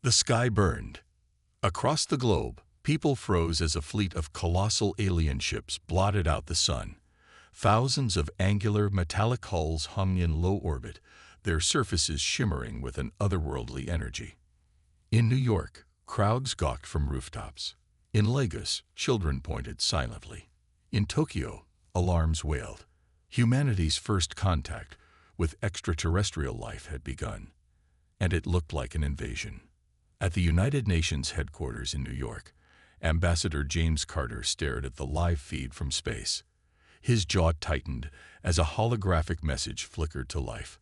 The sky burned. Across the globe, people froze as a fleet of colossal alien ships blotted out the sun. Thousands of angular metallic hulls hung in low orbit, their surfaces shimmering with an otherworldly energy. In New York, crowds gawked from rooftops. In Lagos, children pointed silently. In Tokyo, alarms wailed. Humanity's first contact with extraterrestrial life had begun, and it looked like an invasion. At the United Nations headquarters in New York, Ambassador James Carter stared at the live feed from space. His jaw tightened as a holographic message flickered to life.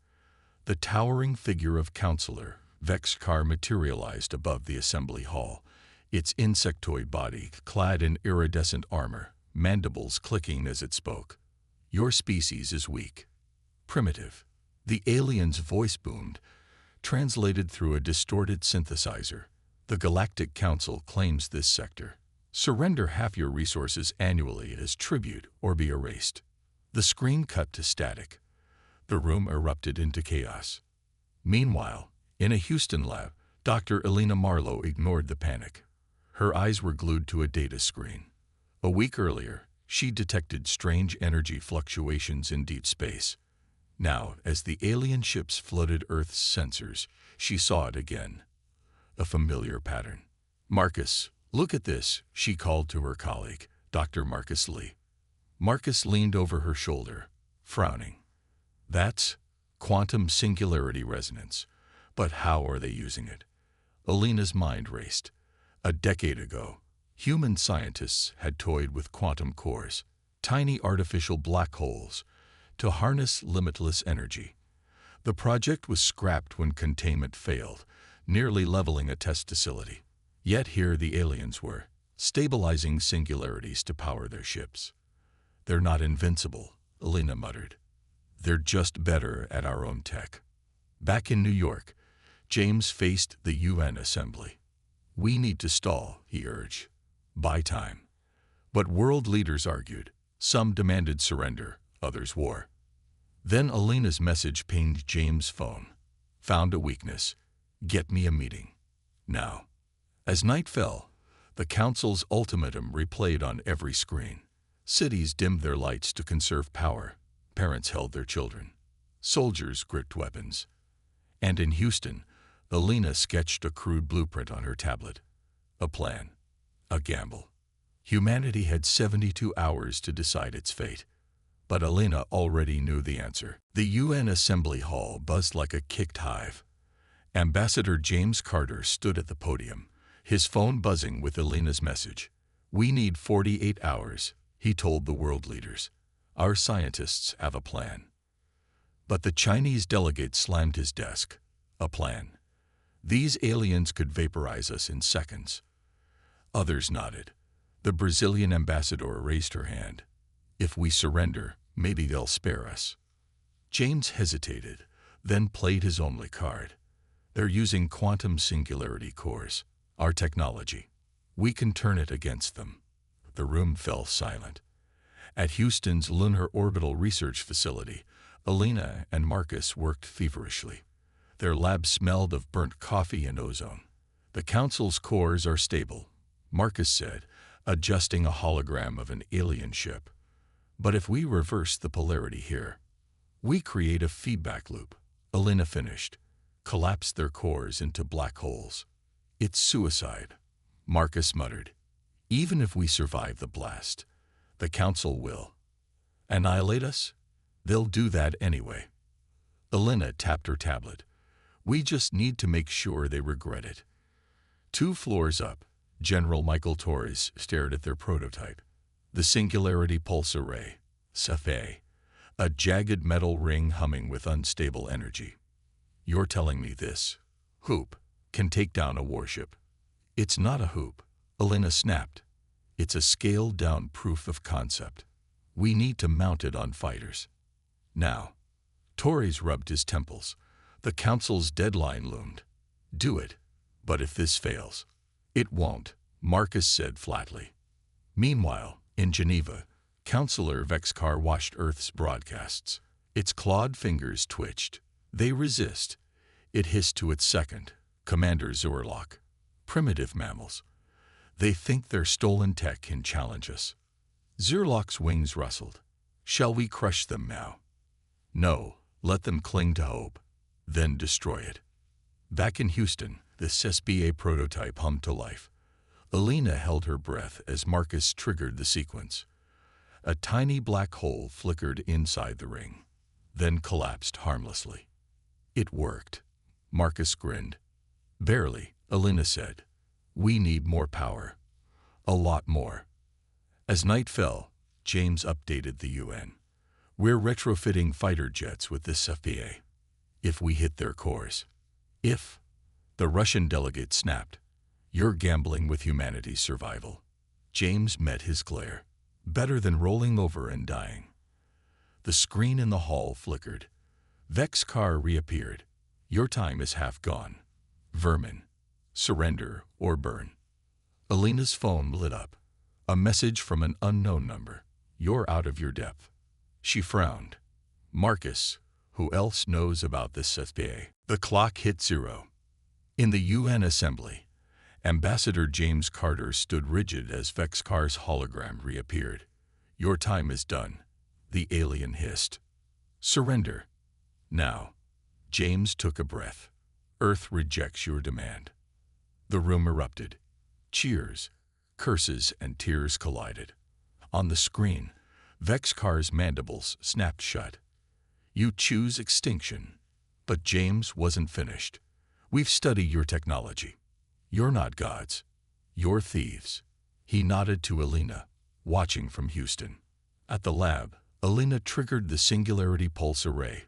The towering figure of Counselor Vexcar materialized above the assembly hall, its insectoid body clad in iridescent armor, mandibles clicking as it spoke. "Your species is weak. Primitive." The alien's voice boomed, translated through a distorted synthesizer. "The Galactic Council claims this sector. Surrender half your resources annually as tribute or be erased." The screen cut to static. The room erupted into chaos. Meanwhile, in a Houston lab, Dr. Elena Marlowe ignored the panic. Her eyes were glued to a data screen. A week earlier, she detected strange energy fluctuations in deep space. Now, as the alien ships flooded Earth's sensors, she saw it again. A familiar pattern. "Marcus, look at this," she called to her colleague, Dr. Marcus Lee. Marcus leaned over her shoulder, frowning. "That's quantum singularity resonance. But how are they using it?" Elena's mind raced. A decade ago, human scientists had toyed with quantum cores, tiny artificial black holes, to harness limitless energy. The project was scrapped when containment failed, nearly leveling a test facility. Yet here the aliens were, stabilizing singularities to power their ships. "They're not invincible," Elena muttered. "They're just better at our own tech." Back in New York, James faced the UN assembly. "We need to stall," he urged. "Buy time." But world leaders argued. Some demanded surrender, others war. Then Elena's message pinged James' phone. "Found a weakness. Get me a meeting. Now." As night fell, the Council's ultimatum replayed on every screen. Cities dimmed their lights to conserve power. Parents held their children. Soldiers gripped weapons. And in Houston, Elena sketched a crude blueprint on her tablet. A plan. A gamble. Humanity had 72 hours to decide its fate. But Elena already knew the answer. The UN Assembly Hall buzzed like a kicked hive. Ambassador James Carter stood at the podium, his phone buzzing with Elena's message. "We need 48 hours, he told the world leaders. "Our scientists have a plan." But the Chinese delegate slammed his desk. "A plan? These aliens could vaporize us in seconds." Others nodded. The Brazilian ambassador raised her hand. "If we surrender, maybe they'll spare us." James hesitated, then played his only card. "They're using quantum singularity cores, our technology. We can turn it against them." The room fell silent. At Houston's Lunar Orbital Research Facility, Elena and Marcus worked feverishly. Their lab smelled of burnt coffee and ozone. "The Council's cores are stable," Marcus said, adjusting a hologram of an alien ship. "But if we reverse the polarity here, we create a feedback loop," Elena finished. "Collapse their cores into black holes. It's suicide," Marcus muttered. "Even if we survive the blast, the Council will annihilate us. They'll do that anyway." Elena tapped her tablet. "We just need to make sure they regret it." 2 floors up, General Michael Torres stared at their prototype. The Singularity Pulse Array, SciFi, a jagged metal ring humming with unstable energy. "You're telling me this hoop can take down a warship?" "It's not a hoop," Elena snapped. "It's a scaled-down proof of concept. We need to mount it on fighters. Now." Torres rubbed his temples. The Council's deadline loomed. "Do it. But if this fails—" "It won't," Marcus said flatly. Meanwhile, in Geneva, Counselor Vexcar watched Earth's broadcasts. Its clawed fingers twitched. "They resist," it hissed to its second. Commander Zurlock. Primitive mammals. They think their stolen tech can challenge us. Zurlock's wings rustled. Shall we crush them now? No, let them cling to hope, then destroy it. Back in Houston, this SBA prototype hummed to life. Alina held her breath as Marcus triggered the sequence. A tiny black hole flickered inside the ring, then collapsed harmlessly. It worked. Marcus grinned. Barely, Alina said. We need more power. A lot more. As night fell, James updated the UN. We're retrofitting fighter jets with this SBA. If we hit their cores. If. The Russian delegate snapped. You're gambling with humanity's survival. James met his glare. Better than rolling over and dying. The screen in the hall flickered. Vex's car reappeared. Your time is half gone. Vermin. Surrender or burn. Alina's phone lit up. A message from an unknown number. You're out of your depth. She frowned. Marcus, who else knows about this SBA? The clock hit 0. In the UN assembly, Ambassador James Carter stood rigid as Vex's car's hologram reappeared. Your time is done, the alien hissed. Surrender. Now. James took a breath. Earth rejects your demand. The room erupted. Cheers, curses, and tears collided. On the screen, Vex's car's mandibles snapped shut. You choose extinction. But James wasn't finished. We've studied your technology. You're not gods. You're thieves. He nodded to Alina, watching from Houston. At the lab, Alina triggered the Singularity Pulse Array.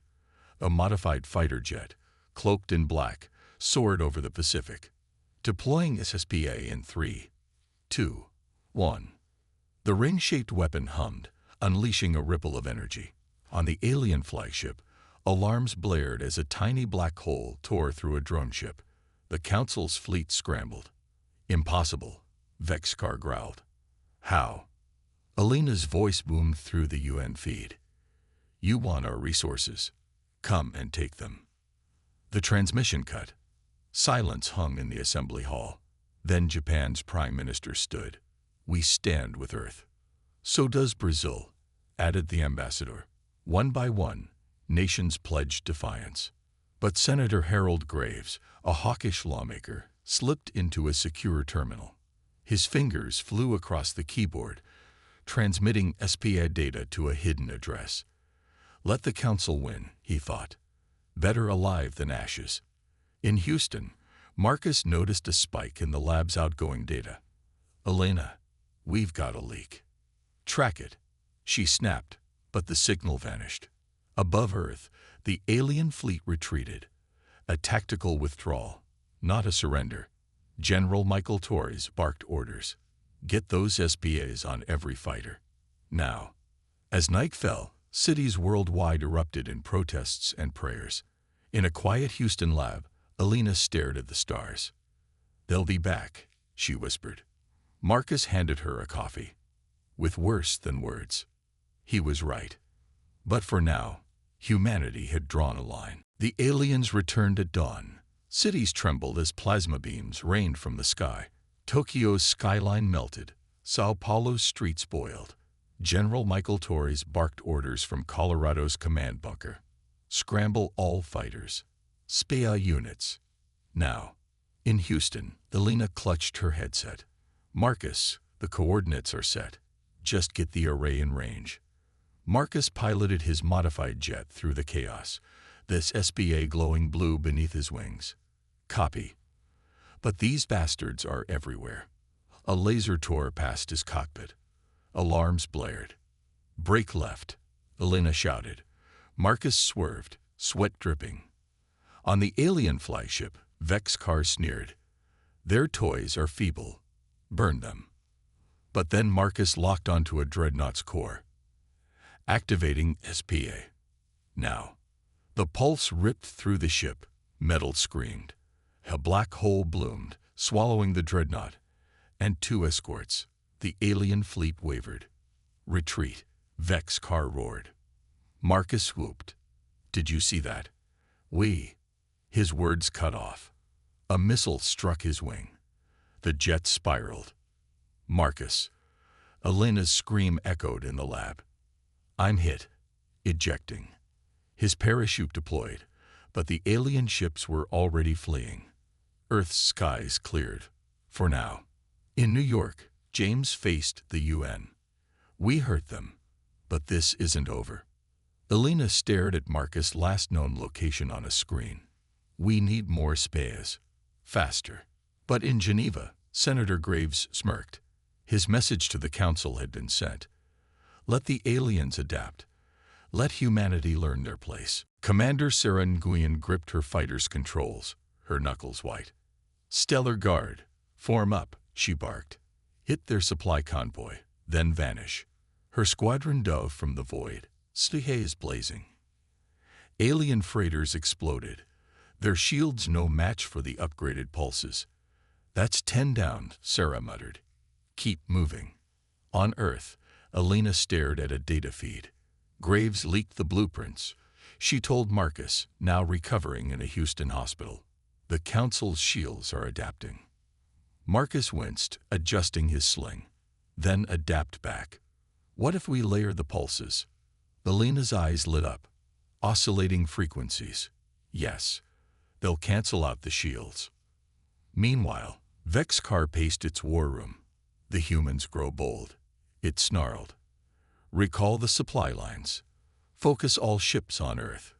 A modified fighter jet, cloaked in black, soared over the Pacific. Deploying SSPA in 3, 2, 1. The ring-shaped weapon hummed, unleashing a ripple of energy. On the alien flagship, alarms blared as a tiny black hole tore through a drone ship. The Council's fleet scrambled. Impossible, Vex's car growled. How? Alina's voice boomed through the UN feed. You want our resources. Come and take them. The transmission cut. Silence hung in the assembly hall. Then Japan's prime minister stood. We stand with Earth. So does Brazil, added the ambassador. One by one, nations pledged defiance. But Senator Harold Graves, a hawkish lawmaker, slipped into a secure terminal. His fingers flew across the keyboard, transmitting SPA data to a hidden address. Let the council win, he thought. Better alive than ashes. In Houston, Marcus noticed a spike in the lab's outgoing data. Alina, we've got a leak. Track it. She snapped, but the signal vanished. Above Earth, the alien fleet retreated. A tactical withdrawal, not a surrender. General Michael Torres barked orders. Get those SPAs on every fighter. Now. As night fell, cities worldwide erupted in protests and prayers. In a quiet Houston lab, Alina stared at the stars. They'll be back, she whispered. Marcus handed her a coffee. With worse than words. He was right. But for now, humanity had drawn a line. The aliens returned at dawn. Cities trembled as plasma beams rained from the sky. Tokyo's skyline melted. Sao Paulo's streets boiled. General Michael Torres barked orders from Colorado's command bunker. Scramble all fighters. SPA units. Now. In Houston, Alina clutched her headset. Marcus, the coordinates are set. Just get the array in range. Marcus piloted his modified jet through the chaos, this SPA glowing blue beneath his wings. Copy. But these bastards are everywhere. A laser tore past his cockpit. Alarms blared. Brake left, Alina shouted. Marcus swerved, sweat dripping. On the alien flagship, Vex's car sneered. Their toys are feeble. Burn them. But then Marcus locked onto a dreadnought's core. Activating SPA. Now. The pulse ripped through the ship. Metal screamed. A black hole bloomed, swallowing the dreadnought. And 2 escorts. The alien fleet wavered. Retreat. Vex's car roared. Marcus whooped. Did you see that? We. His words cut off. A missile struck his wing. The jet spiraled. Marcus. Elena's scream echoed in the lab. I'm hit. Ejecting. His parachute deployed, but the alien ships were already fleeing. Earth's skies cleared. For now. In New York, James faced the UN. We hurt them, but this isn't over. Elena stared at Marcus' last known location on a screen. We need more spares. Faster. But in Geneva, Senator Graves smirked. His message to the council had been sent. Let the aliens adapt. Let humanity learn their place. Commander Sarah Nguyen gripped her fighter's controls, her knuckles white. Stellar Guard, form up, she barked. Hit their supply convoy, then vanish. Her squadron dove from the void, haze blazing. Alien freighters exploded, their shields no match for the upgraded pulses. That's 10 down, Sarah muttered. Keep moving. On Earth, Elena stared at a data feed. Graves leaked the blueprints. She told Marcus, now recovering in a Houston hospital. The council's shields are adapting. Marcus winced, adjusting his sling. Then adapt back. What if we layer the pulses? Elena's eyes lit up. Oscillating frequencies. Yes. They'll cancel out the shields. Meanwhile, Vexcar paced its war room. The humans grow bold. It snarled. Recall the supply lines. Focus all ships on Earth.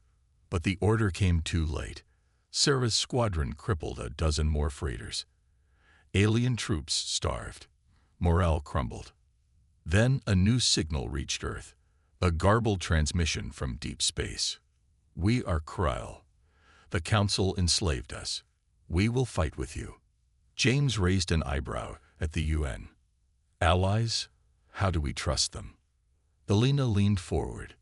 But the order came too late. Sarah's squadron crippled a dozen more freighters. Alien troops starved. Morale crumbled. Then a new signal reached Earth. A garbled transmission from deep space. We are Kryll. The Council enslaved us. We will fight with you. James raised an eyebrow at the UN. Allies? How do we trust them? Elena leaned forward.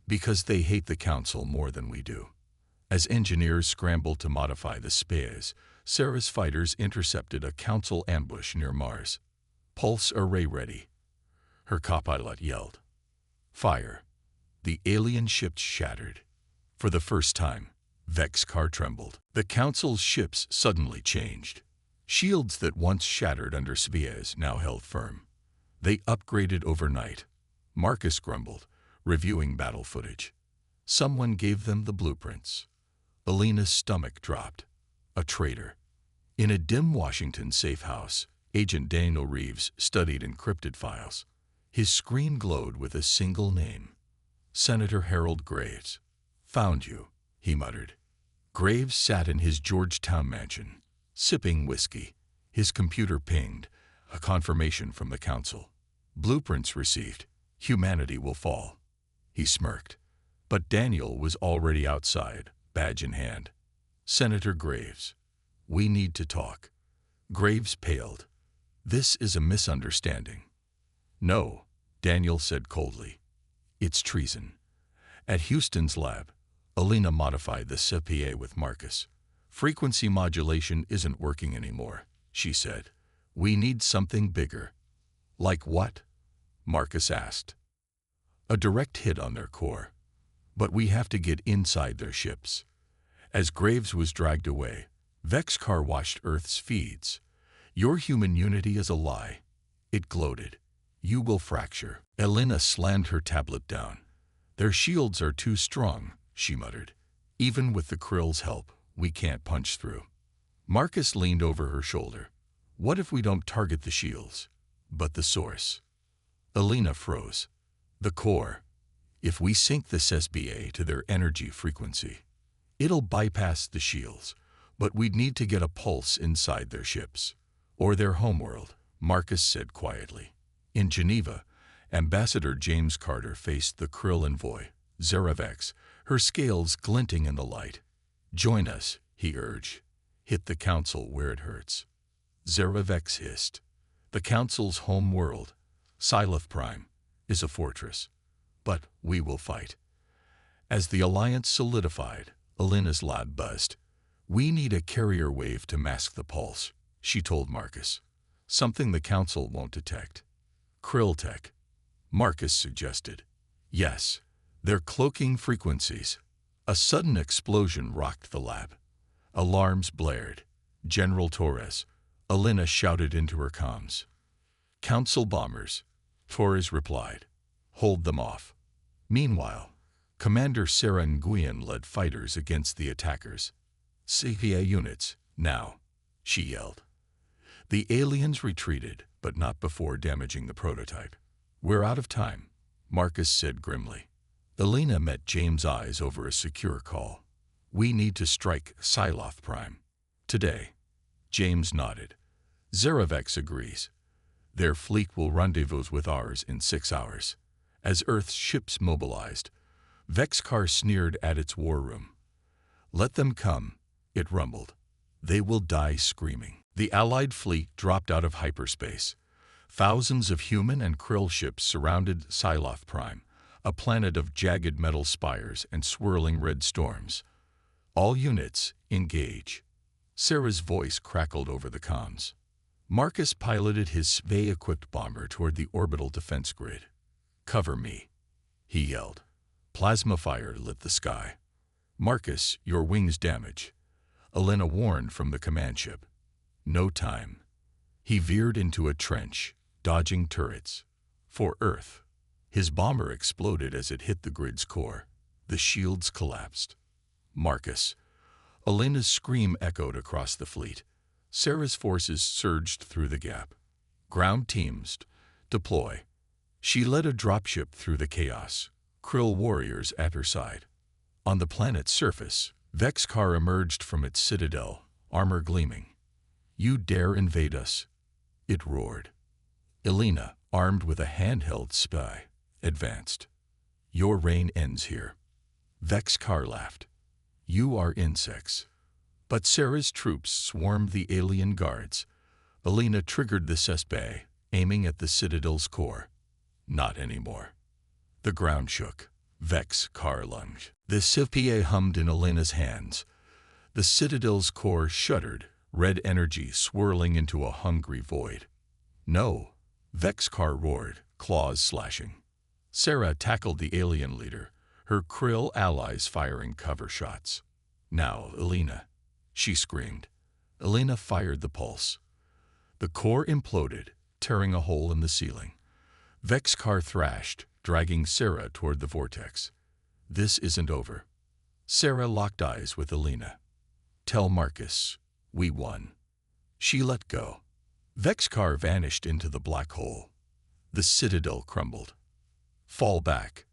Because they hate the Council more than we do. As engineers scrambled to modify the spares, Sarah's fighters intercepted a Council ambush near Mars. Pulse array ready. Her copilot yelled. Fire. The alien ships shattered. For the first time, Vexcar trembled. The Council's ships suddenly changed. Shields that once shattered under spears now held firm. They upgraded overnight. Marcus grumbled, reviewing battle footage. Someone gave them the blueprints. Elena's stomach dropped. A traitor. In a dim Washington safe house, Agent Daniel Reeves studied encrypted files. His screen glowed with a single name. Senator Harold Graves. Found you, he muttered. Graves sat in his Georgetown mansion, sipping whiskey. His computer pinged, a confirmation from the Council. Blueprints received. Humanity will fall. He smirked. But Daniel was already outside, badge in hand. Senator Graves. We need to talk. Graves paled. This is a misunderstanding. No, Daniel said coldly. It's treason. At Houston's lab, Elena modified the CPA with Marcus. Frequency modulation isn't working anymore, she said. We need something bigger. Like what? Marcus asked. A direct hit on their core. But we have to get inside their ships. As Graves was dragged away, Vexcar watched Earth's feeds. Your human unity is a lie. It gloated. You will fracture. Elena slammed her tablet down. Their shields are too strong, she muttered. Even with the Krill's help, we can't punch through. Marcus leaned over her shoulder. What if we don't target the shields, but the source? Elena froze. The core. If we sync this SBA to their energy frequency, it'll bypass the shields, but we'd need to get a pulse inside their ships. Or their homeworld, Marcus said quietly. In Geneva, Ambassador James Carter faced the Krill envoy, Zeravex, her scales glinting in the light. Join us, he urged. Hit the Council where it hurts. Zeravex hissed. The Council's home world, Syleth Prime, is a fortress. But we will fight. As the alliance solidified, Elena's lab buzzed. We need a carrier wave to mask the pulse, she told Marcus. Something the Council won't detect. Krill tech, Marcus suggested. Yes, they're cloaking frequencies. A sudden explosion rocked the lab. Alarms blared. General Torres, Elena shouted into her comms. Council bombers, Torres replied. Hold them off. Meanwhile, Commander Sarah Nguyen led fighters against the attackers. SciFi units, now, she yelled. The aliens retreated, but not before damaging the prototype. We're out of time, Marcus said grimly. Elena met James' eyes over a secure call. We need to strike Siloth Prime. Today. James nodded. Zeravex agrees. Their fleet will rendezvous with ours in 6 hours. As Earth's ships mobilized, Vexcar sneered at its war room. Let them come, it rumbled. They will die screaming. The Allied fleet dropped out of hyperspace. Thousands of human and krill ships surrounded Siloth Prime, a planet of jagged metal spires and swirling red storms. All units, engage. Sarah's voice crackled over the comms. Marcus piloted his SCV-equipped bomber toward the orbital defense grid. Cover me, he yelled. Plasma fire lit the sky. Marcus, your wings damage. Elena warned from the command ship. No time. He veered into a trench, dodging turrets. For Earth. His bomber exploded as it hit the grid's core. The shields collapsed. Marcus. Elena's scream echoed across the fleet. Sarah's forces surged through the gap. Ground teams, deploy. She led a dropship through the chaos, krill warriors at her side. On the planet's surface, Vexcar emerged from its citadel, armor gleaming. You dare invade us? It roared. Elena, armed with a handheld spy, advanced. Your reign ends here. Vexcar laughed. You are insects. But Sarah's troops swarmed the alien guards. Elena triggered the cesspay, aiming at the citadel's core. Not anymore. The ground shook. Vexcar lunged. The SCV hummed in Elena's hands. The citadel's core shuddered, red energy swirling into a hungry void. No, Vexcar roared, claws slashing. Sarah tackled the alien leader, her krill allies firing cover shots. Now, Elena, she screamed. Elena fired the pulse. The core imploded, tearing a hole in the ceiling. Vexcar thrashed, dragging Sarah toward the vortex. This isn't over. Sarah locked eyes with Elena. Tell Marcus, we won. She let go. Vexcar vanished into the black hole. The citadel crumbled. Fall back.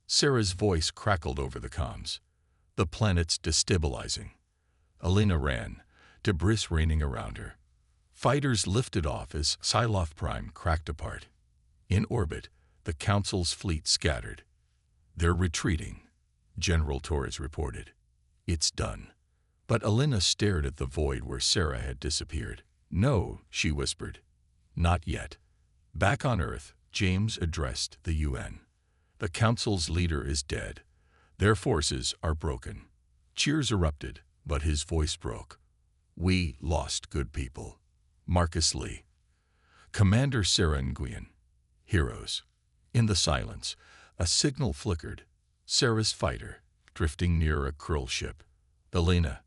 Sarah's voice crackled over the comms. The planet's destabilizing. Elena ran, debris raining around her. Fighters lifted off as Siloth Prime cracked apart. In orbit, the Council's fleet scattered. They're retreating, General Torres reported. It's done. But Elena stared at the void where Sarah had disappeared. No, she whispered. Not yet. Back on Earth, James addressed the UN. The Council's leader is dead. Their forces are broken. Cheers erupted, but his voice broke. We lost good people. Marcus Lee. Commander Sarah Nguyen. Heroes. In the silence, a signal flickered. Sarah's fighter, drifting near a krill ship. Elena.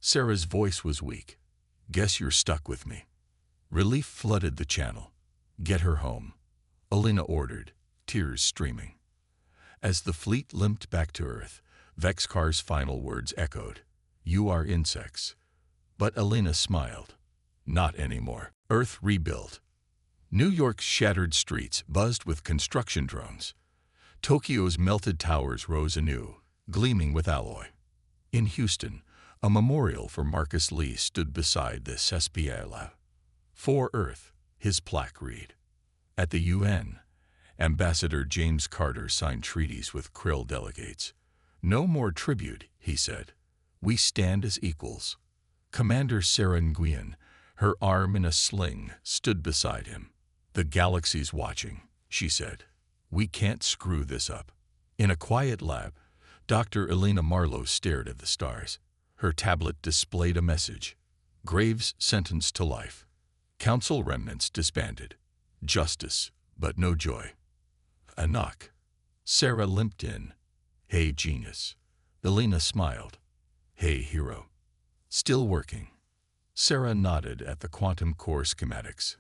Sarah's voice was weak. Guess you're stuck with me. Relief flooded the channel. Get her home. Elena ordered, tears streaming. As the fleet limped back to Earth, Vexcar's final words echoed. You are insects. But Elena smiled. Not anymore. Earth rebuilt. New York's shattered streets buzzed with construction drones. Tokyo's melted towers rose anew, gleaming with alloy. In Houston, a memorial for Marcus Lee stood beside the Cesspiela. For Earth, his plaque read. At the UN, Ambassador James Carter signed treaties with krill delegates. No more tribute, he said. We stand as equals. Commander Sarah Nguyen, her arm in a sling, stood beside him. The galaxy's watching, she said. We can't screw this up. In a quiet lab, Dr. Elena Marlowe stared at the stars. Her tablet displayed a message. Graves sentenced to life. Council remnants disbanded. Justice, but no joy. A knock. Sarah limped in. Hey, genius. Elena smiled. Hey, hero. Still working. Sarah nodded at the quantum core schematics.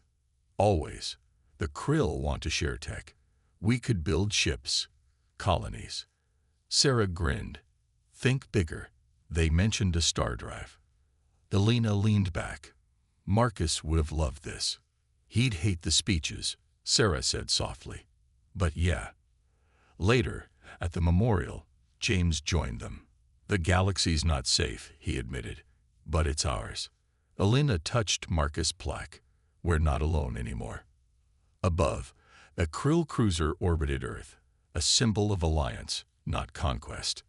Always. The Krill want to share tech. We could build ships. Colonies. Sarah grinned. Think bigger. They mentioned a star drive. Elena leaned back. Marcus would have loved this. He'd hate the speeches, Sarah said softly. But yeah. Later, at the memorial, James joined them. The galaxy's not safe, he admitted, but it's ours. Elena touched Marcus' plaque. We're not alone anymore. Above, a Krill cruiser orbited Earth, a symbol of alliance, not conquest.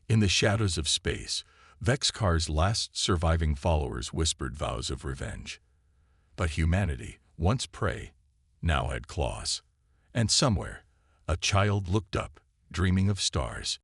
In the shadows of space, Vexcar's last surviving followers whispered vows of revenge. But humanity, once prey, now had claws. And somewhere, a child looked up, dreaming of stars.